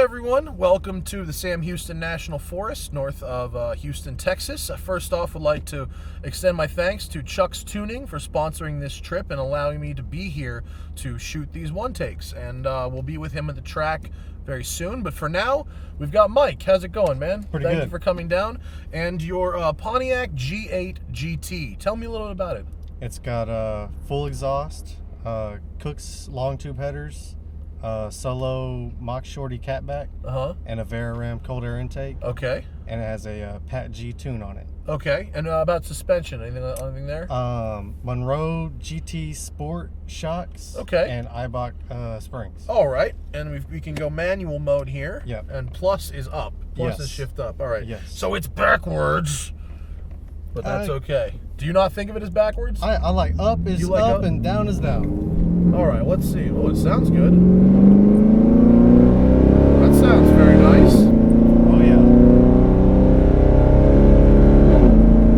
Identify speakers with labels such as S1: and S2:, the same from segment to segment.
S1: everyone. Welcome to the Sam Houston National Forest, north of Houston, Texas. First off, would like to extend my thanks to Chuck's Tuning for sponsoring this trip and allowing me to be here to shoot these one takes. And we'll be with him at the track very soon. But for now, we've got Mike. How's it going, man?
S2: Pretty good.
S1: Thank you for coming down. And your Pontiac G8 GT. Tell me a little bit about it.
S2: It's got full exhaust, Cook's long tube headers, solo Mach Shorty catback, and a Veraram cold air intake.
S1: Okay.
S2: And it has a Pat G tune on it.
S1: Okay. And about suspension, anything there?
S2: Monroe GT Sport shocks.
S1: Okay.
S2: And Eibach springs.
S1: All right. And we can go manual mode here.
S2: Yep.
S1: And plus is up. Plus is shift up. All right.
S2: Yes.
S1: So it's backwards, but that's okay. Do you not think of it as backwards?
S2: I like up is up and down is down.
S1: All right. Let's see. Oh, it sounds good. That sounds very nice.
S2: Oh,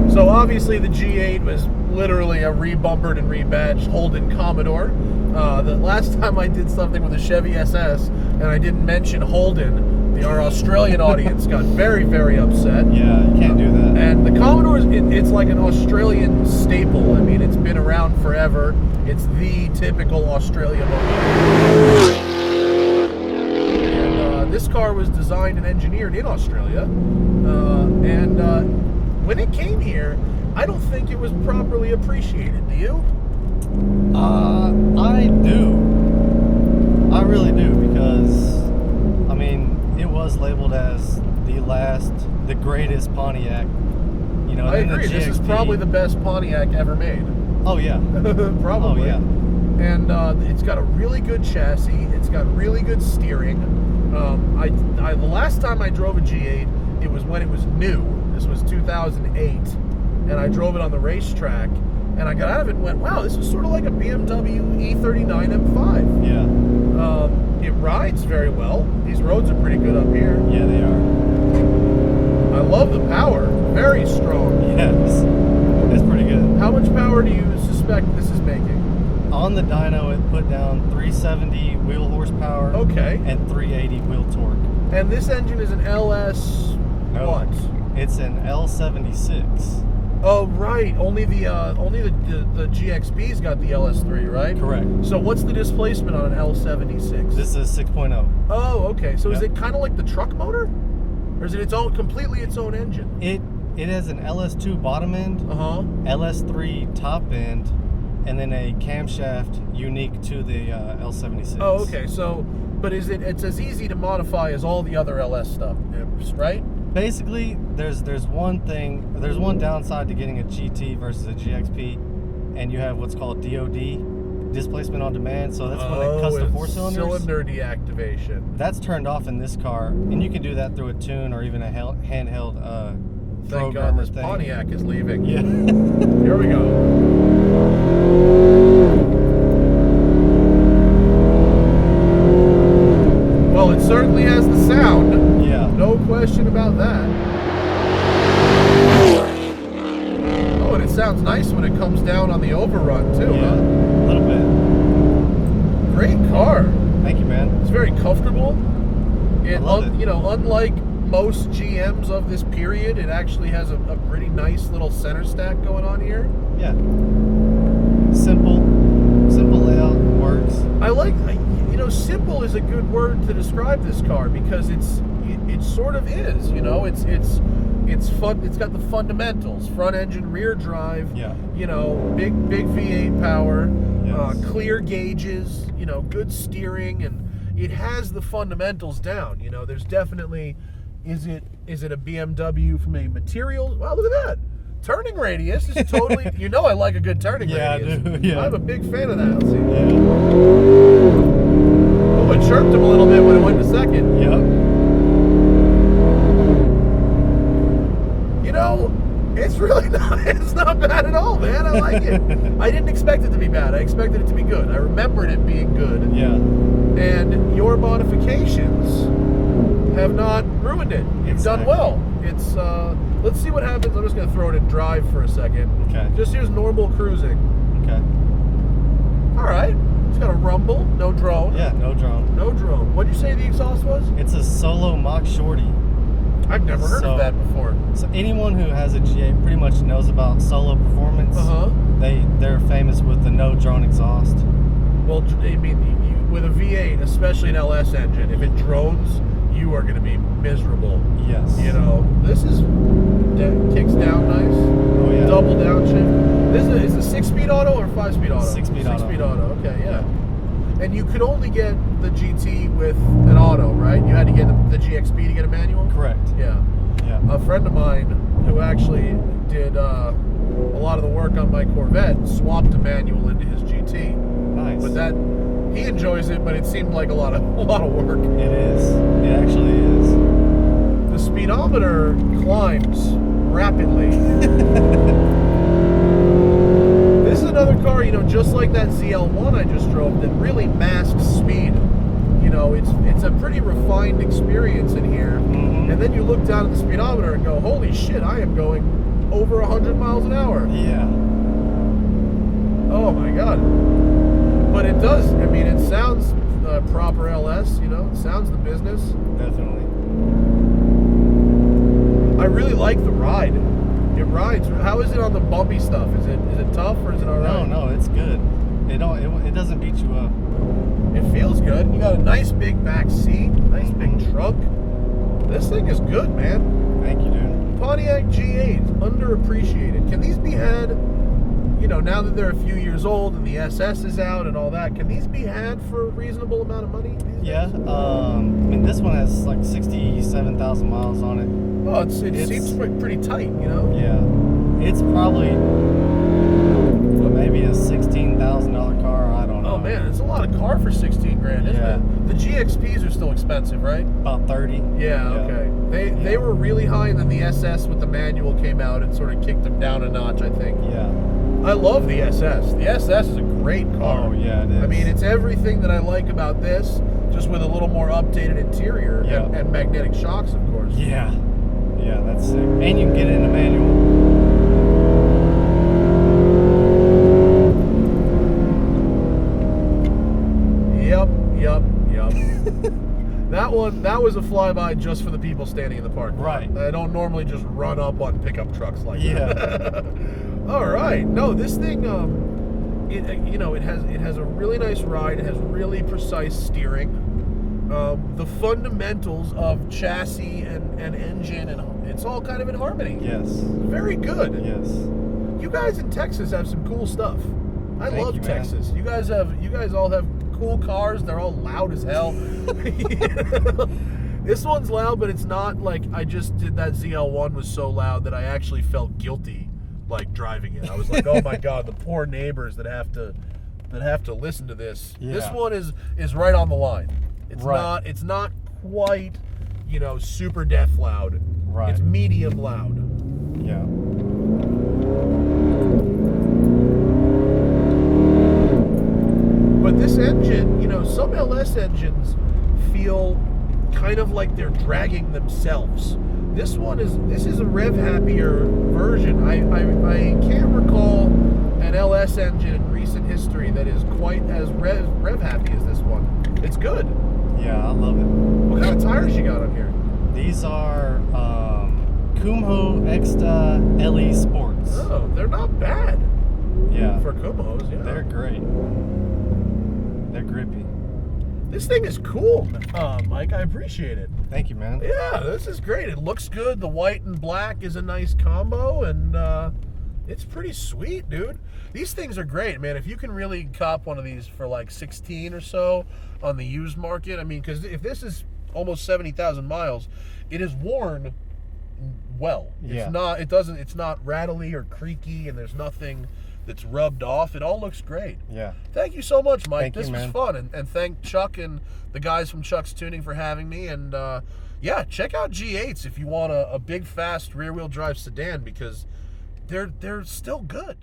S2: yeah.
S1: So obviously the G8 was literally a rebumpered and rebadged Holden Commodore. The last time I did something with a Chevy SS and I didn't mention Holden, our Australian audience got very, very upset.
S2: Yeah, you can't do that.
S1: And the Commodore, it's like an Australian staple. I mean, it's been around forever. It's the typical Australian motor. And this car was designed and engineered in Australia. When it came here, I don't think it was properly appreciated. Do you?
S2: I do. I really do, because, I mean, it was labeled as the greatest Pontiac. You know,
S1: I agree. This is probably the best Pontiac ever made.
S2: Oh, yeah.
S1: Probably.
S2: Oh, yeah.
S1: And it's got a really good chassis. It's got really good steering. The last time I drove a G8, it was when it was new. This was 2008, and I drove it on the racetrack. And I got out of it and went, wow, this is sort of like a BMW E39 M5.
S2: Yeah.
S1: It rides very well. These roads are pretty good up here.
S2: Yeah, they are.
S1: I love the power. Very strong.
S2: Yes. It's pretty good.
S1: How much power do you suspect this is making?
S2: On the dyno, it put down 370 wheel horsepower.
S1: Okay.
S2: And 380 wheel torque.
S1: And this engine is an LS what?
S2: It's an L76.
S1: Oh, right. Only the GXB's got the LS3, right?
S2: Correct.
S1: So what's the displacement on an L76?
S2: This is 6.0.
S1: Oh, okay. So is it kind of like the truck motor? Or is it completely its own engine?
S2: It has an LS2 bottom end, LS3 top end, and then a camshaft unique to the L76.
S1: Oh, okay. So, but it's as easy to modify as all the other LS stuff, right?
S2: Basically, there's one downside to getting a GT versus a GXP, and you have what's called DOD, displacement on demand. So that's when it cuts the four cylinders.
S1: Cylinder deactivation.
S2: That's turned off in this car, and you can do that through a tune or even a handheld
S1: Thank God this Pontiac is leaving.
S2: Yeah.
S1: Here we go. Well, it certainly has the sound.
S2: Yeah.
S1: No question about that. Oh, and it sounds nice when it comes down on the overrun, too,
S2: Yeah,
S1: huh?
S2: a little bit.
S1: Great car.
S2: Thank you, man.
S1: It's very comfortable.
S2: I love it.
S1: You know, unlike most GMs of this period, it actually has a pretty nice little center stack going on here.
S2: Yeah. Simple layout, works.
S1: I like, simple is a good word to describe this car because it sort of is, it's fun. It's got the fundamentals: front engine, rear drive.
S2: Yeah.
S1: Big V8 power,
S2: Yes.
S1: clear gauges. Good steering, and it has the fundamentals down. There's definitely. Is it a BMW from a material? Wow, look at that. Turning radius is totally, I like a good turning radius.
S2: I do, yeah.
S1: I'm a big fan of that. Let's see.
S2: Yeah.
S1: Oh, it chirped him a little bit when it went to second.
S2: Yep.
S1: It's really it's not bad at all, man. I like it. I didn't expect it to be bad. I expected it to be good. I remembered it being good.
S2: Yeah.
S1: And your modifications have not ruined it. You've done well. It's let's see what happens. I'm just gonna throw it in drive for a second.
S2: Okay.
S1: Just here's normal cruising.
S2: Okay.
S1: All right. It's got a rumble, no drone.
S2: Yeah, no drone.
S1: No drone. What'd you say the exhaust was?
S2: It's a Solo Mach Shorty.
S1: I've never heard of that before.
S2: So anyone who has a G8 pretty much knows about Solo performance. They're famous with the no drone exhaust.
S1: Well, I mean, with a V8, especially an LS engine, if it drones, you are going to be miserable.
S2: Yes.
S1: You know, this is kicks down nice.
S2: Oh yeah.
S1: Double downshift. This is a 6-speed auto or 5-speed auto?
S2: 6-speed auto.
S1: 6-speed auto. Okay, yeah. And you could only get the GT with an auto, right? You had to get the GXP to get a manual?
S2: Correct.
S1: Yeah.
S2: Yeah.
S1: A friend of mine who actually did a lot of the work on my Corvette swapped a manual into his GT.
S2: Nice.
S1: But he enjoys it, but it seemed like a lot of work.
S2: It is. It actually is.
S1: The speedometer climbs rapidly. This is another car, you know, just like that ZL1 I just drove, that really masks speed. You know, it's a pretty refined experience in here.
S2: Mm-hmm.
S1: And then you look down at the speedometer and go, holy shit, I am going over 100 miles an hour.
S2: Yeah.
S1: Oh my god. But it does, I mean, it sounds proper LS, you know, it sounds the business.
S2: Definitely.
S1: I really like the ride. It rides. How is it on the bumpy stuff? Is it tough or is it alright?
S2: No, it's good. It doesn't beat you up.
S1: It feels good. You got a nice big back seat, nice big trunk. This thing is good, man.
S2: Thank you, dude.
S1: Pontiac G8, underappreciated. Can these be had, you know, now that they're a few years old and the SS is out and all that, can these be had for a reasonable amount of money?
S2: Yeah. I mean, this one has like 67,000 miles on it.
S1: Oh, it seems pretty tight, you know?
S2: Yeah. It's probably maybe a $16,000 car. I don't know.
S1: Oh man, it's a lot of car for 16 grand, isn't it? The GXPs are still expensive, right?
S2: About 30.
S1: Yeah, okay. They were really high, and then the SS with the manual came out and sort of kicked them down a notch, I think.
S2: Yeah.
S1: I love the SS. The SS is a great car.
S2: Oh yeah, it is.
S1: I mean, it's everything that I like about this, just with a little more updated interior and magnetic shocks, of course.
S2: Yeah. Yeah, that's sick. And you can get it in a manual. Yep. That was a flyby just for the people standing in the park. Right.
S1: I don't normally just run up on pickup trucks like
S2: Yeah.
S1: that. All right. No, this thing, it has a really nice ride. It has really precise steering. The fundamentals of chassis and engine, and it's all kind of in harmony.
S2: Yes.
S1: Very good.
S2: Yes.
S1: You guys in Texas have some cool stuff. I love
S2: you,
S1: Texas. You guys all have cool cars. They're all loud as hell. This one's loud, but it's not like I just did that ZL1 was so loud that I actually felt guilty like driving it. I was like, oh my god, the poor neighbors that have to listen to this.
S2: Yeah.
S1: This one is right on the line. It's
S2: right.
S1: It's not quite, you know, super death loud.
S2: Right.
S1: It's medium loud.
S2: Yeah.
S1: But this engine, you know, some LS engines feel kind of like they're dragging themselves. This is a rev happier version. I can't recall an LS engine in recent history that is quite as rev happy as this one. It's good.
S2: Yeah, I love it.
S1: What kind of tires you got on here?
S2: These are Kumho Exta LE Sports.
S1: Oh, they're not bad.
S2: Yeah.
S1: For Kumhos, yeah.
S2: They're great. They're grippy.
S1: This thing is cool, Mike. I appreciate it.
S2: Thank you, man.
S1: Yeah, this is great. It looks good. The white and black is a nice combo, and it's pretty sweet, dude. These things are great, man. If you can really cop one of these for like 16 or so on the used market, I mean, because if this is almost 70,000 miles, it is worn well.
S2: Yeah.
S1: It's not rattly or creaky, and there's nothing that's rubbed off. It all looks great.
S2: Yeah.
S1: Thank you so much, Mike.
S2: This
S1: was fun. And thank Chuck and the guys from Chuck's Tuning for having me. And yeah, check out G8s if you want a big, fast rear-wheel drive sedan, because they're still good.